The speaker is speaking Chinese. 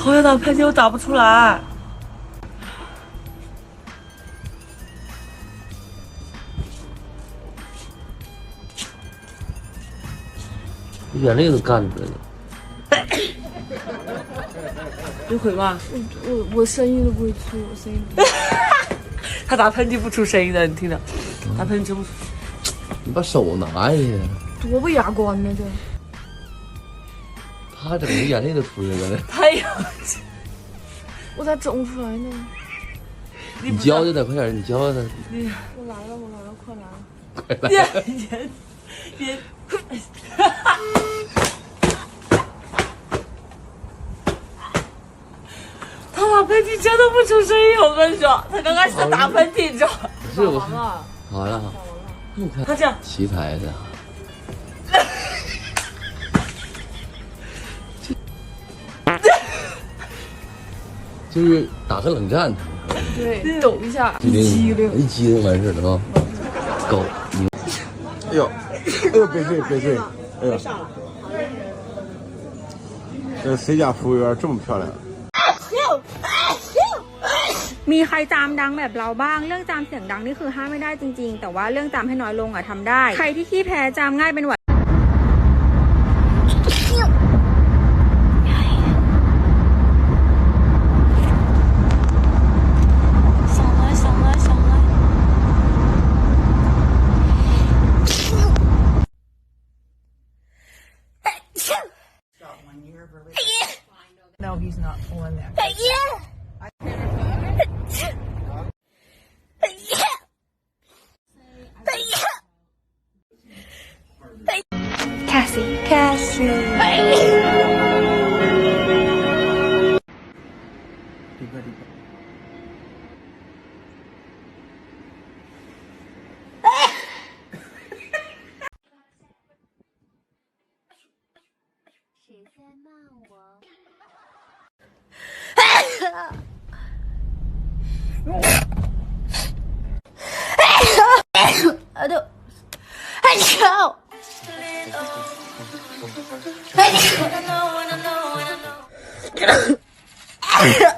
好想打喷嚏，我打不出来。眼泪都干出来了。你会吗？我声音都不会出，我声音不会。他打喷嚏不出声音的，你听着，打喷嚏不出。你把手拿下去。多不雅观呢这。他整个眼泪都出来了。他有。我咋整不出来呢？你教教他，快点，你教教他。我来了，快来了！快来！别。他打喷嚏真的不出声音，我跟你说，他刚开始打喷嚏，你知道吗？是我好了，你看他这样奇才的。就是打个冷战，对，抖一下，一激灵完事了啊！狗，你，哎呦，别睡，哎呦，谁家服务员这么漂亮？ มีใครจามดังแบบเราบ้างเรื่องจามเสียงดังนี่คือห้ามไม่ได้จริงๆแต่ว่าเรื่องจามให้น้อยลงอะทำได้ใครที่ขี้แพ้จามง่ายเป็นหวัดNo, he's not pulling that. Cassie 哎呀！